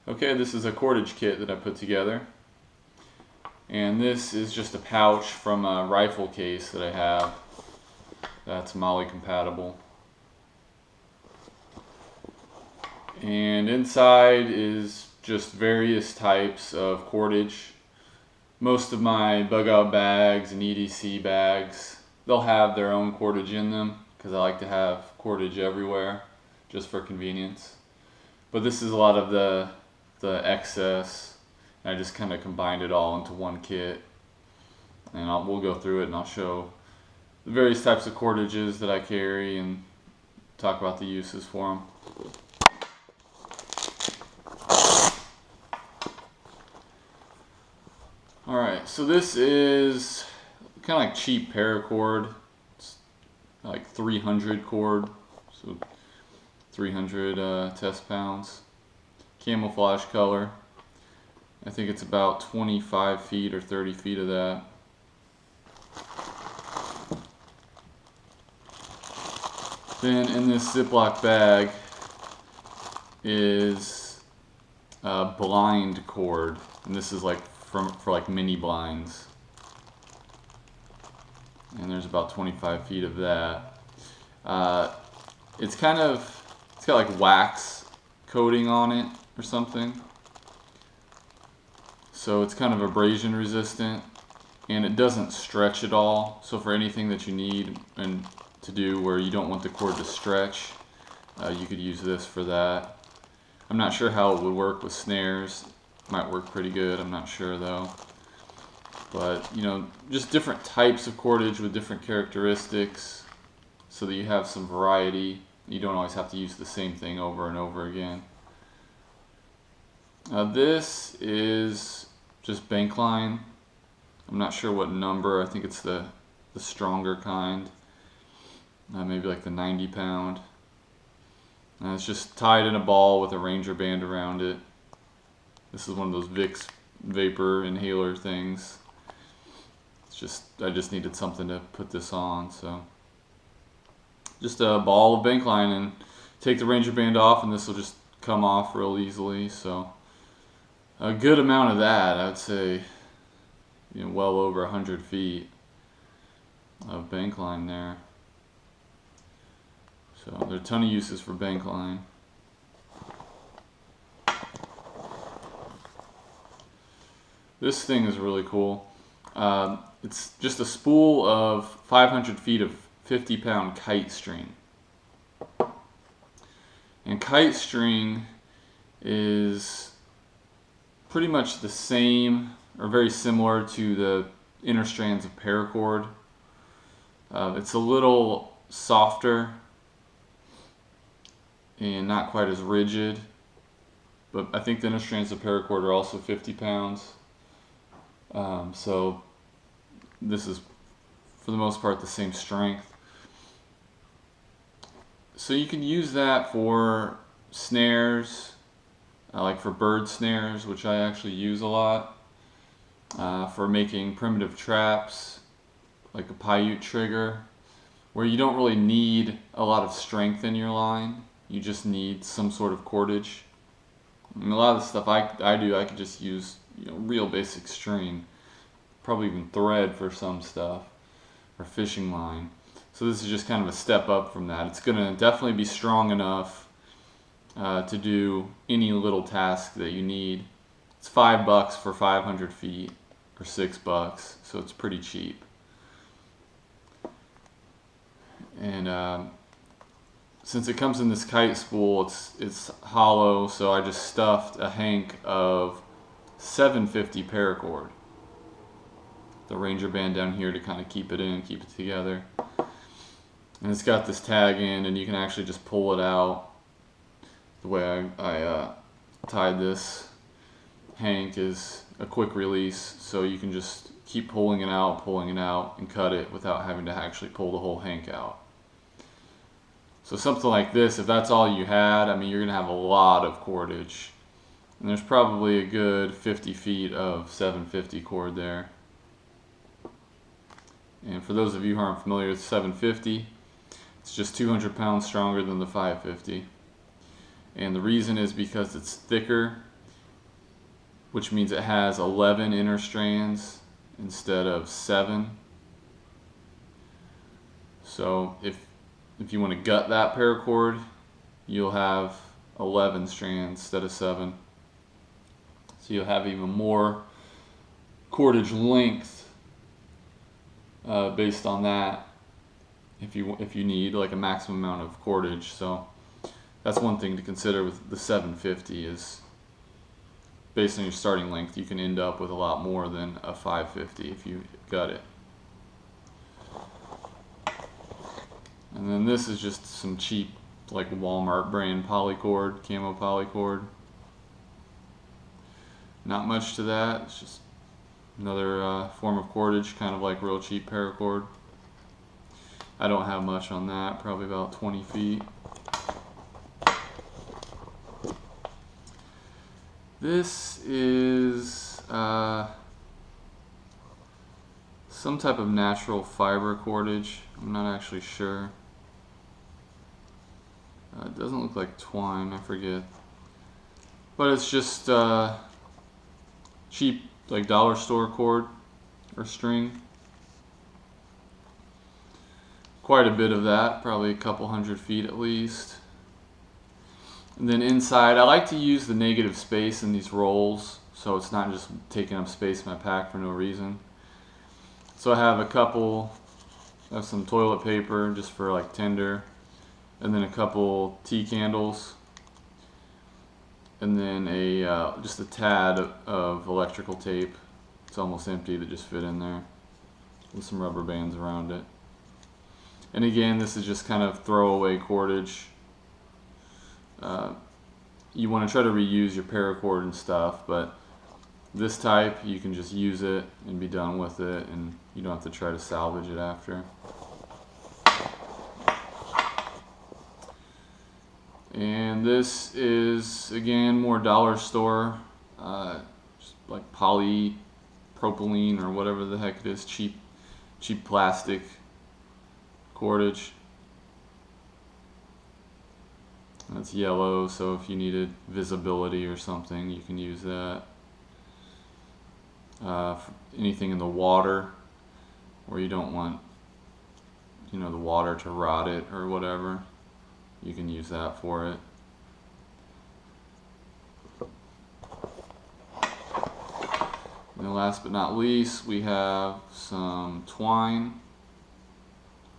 Okay, this is a cordage kit that I put together, and this is just a pouch from a rifle case that I have that's MOLLE compatible. And inside is just various types of cordage. Most of my bug out bags and EDC bags, they'll have their own cordage in them because I like to have cordage everywhere just for convenience. But this is a lot of the excess, and I just kind of combined it all into one kit, and we'll go through it and I'll show the various types of cordages that I carry and talk about the uses for them. Alright, so this is kind of like cheap paracord. It's like 300 cord, so 300 test pounds. Camouflage color. I think it's about 25 feet or 30 feet of that. Then in this Ziploc bag is a blind cord, and this is like for like mini blinds. And there's about 25 feet of that. It's got like wax coating on it or something, so it's kind of abrasion resistant, and it doesn't stretch at all. So for anything that you need and to do where you don't want the cord to stretch, you could use this for that. I'm not sure how it would work with snares. Might work pretty good, I'm not sure though. But you know, just different types of cordage with different characteristics so that you have some variety. You don't always have to use the same thing over and over again. This is just bank line. I'm not sure what number. I think it's the stronger kind. Maybe like the 90 pound. And it's just tied in a ball with a Ranger band around it. This is one of those Vicks vapor inhaler things. I just needed something to put this on, so just a ball of bank line, and take the Ranger band off and this will just come off real easily. So a good amount of that, I would say, you know, well over 100 feet of bank line there. So there are a ton of uses for bank line. This thing is really cool. It's just a spool of 500 feet of 50-pound kite string. And kite string is pretty much the same or very similar to the inner strands of paracord. It's a little softer and not quite as rigid, but I think the inner strands of paracord are also 50 pounds. So this is for the most part the same strength. So you can use that for snares, like for bird snares, which I actually use a lot, for making primitive traps, like a Paiute trigger, where you don't really need a lot of strength in your line. You just need some sort of cordage. And a lot of the stuff I do, I could just use, you know, real basic string, probably even thread for some stuff, or fishing line. So this is just kind of a step up from that. It's going to definitely be strong enough to do any little task that you need. It's $5 for 500 feet, or $6, so it's pretty cheap. And since it comes in this kite spool, it's hollow, so I just stuffed a hank of 750 paracord. The Ranger band down here to kind of keep it in, keep it together. And it's got this tag in, and you can actually just pull it out. The way I tied this hank is a quick release, so you can just keep pulling it out, and cut it without having to actually pull the whole hank out. So something like this, if that's all you had, I mean, you're going to have a lot of cordage. And there's probably a good 50 feet of 750 cord there. And for those of you who aren't familiar with 750, it's just 200 pounds stronger than the 550. And the reason is because it's thicker which means it has 11 inner strands instead of 7. So if you want to gut that paracord, you'll have 11 strands instead of 7. So you'll have even more cordage length based on that if you need like a maximum amount of cordage. So that's one thing to consider with the 750 is based on your starting length, you can end up with a lot more than a 550 if you gut it. And then this is just some cheap like Walmart brand polycord, camo polycord. Not much to that, it's just another form of cordage, kind of like real cheap paracord. I don't have much on that, probably about 20 feet. This is some type of natural fiber cordage. I'm not actually sure. It doesn't look like twine, I forget. But it's just cheap, like dollar store cord or string. Quite a bit of that, probably a couple 100 feet at least. And then inside, I like to use the negative space in these rolls so it's not just taking up space in my pack for no reason. So I have some toilet paper just for like tinder, and then a couple tea candles, and then just a tad of electrical tape. It's almost empty that just fit in there, with some rubber bands around it. And again, this is just kind of throwaway cordage. You want to try to reuse your paracord and stuff, but this type you can just use it and be done with it, and you don't have to try to salvage it after. And this is again more dollar store, just like polypropylene or whatever the heck it is, cheap plastic cordage. That's yellow, so if you needed visibility or something, you can use that. Anything in the water where you don't want, the water to rot it or whatever, you can use that for it. And then last but not least, we have some twine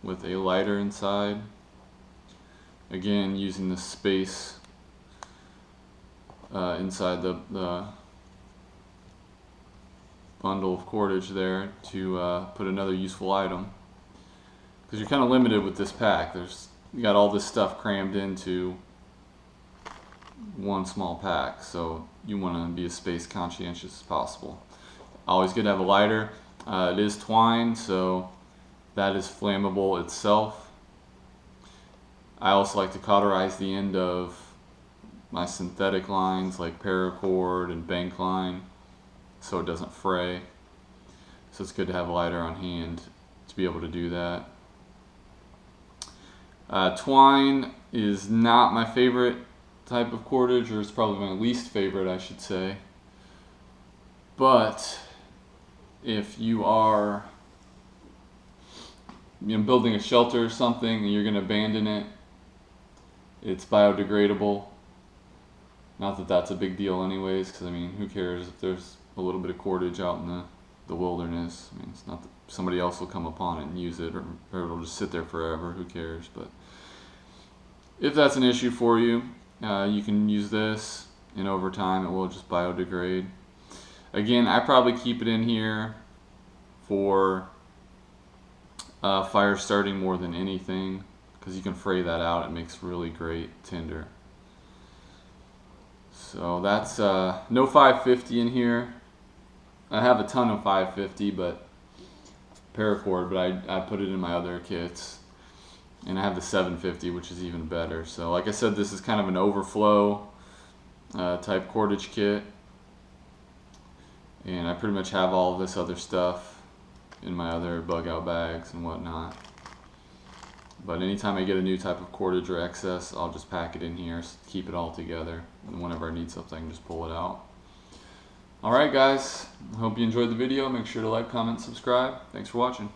with a lighter inside. Again, using the space inside the bundle of cordage there to put another useful item, because you're kind of limited with this pack. You got all this stuff crammed into one small pack, so you want to be as space conscientious as possible. Always good to have a lighter. It is twine, so that is flammable itself. I also like to cauterize the end of my synthetic lines like paracord and bank line so it doesn't fray. So it's good to have a lighter on hand to be able to do that. Twine is not my favorite type of cordage, or it's probably my least favorite, I should say. But if you are building a shelter or something and you're going to abandon it, it's biodegradable. Not that that's a big deal anyways, because I mean, who cares if there's a little bit of cordage out in the wilderness. I mean, it's not that somebody else will come upon it and use it, or it'll just sit there forever. Who cares? But if that's an issue for you, you can use this, and over time it will just biodegrade. Again, I probably keep it in here for fire starting more than anything, because you can fray that out. It makes really great tinder. So that's no 550 in here. I have a ton of 550 but paracord, but I put it in my other kits, and I have the 750, which is even better. So like I said, this is kind of an overflow type cordage kit, and I pretty much have all of this other stuff in my other bug out bags and whatnot. But anytime I get a new type of cordage or excess, I'll just pack it in here, keep it all together, and whenever I need something, just pull it out. Alright guys, I hope you enjoyed the video. Make sure to like, comment, subscribe. Thanks for watching.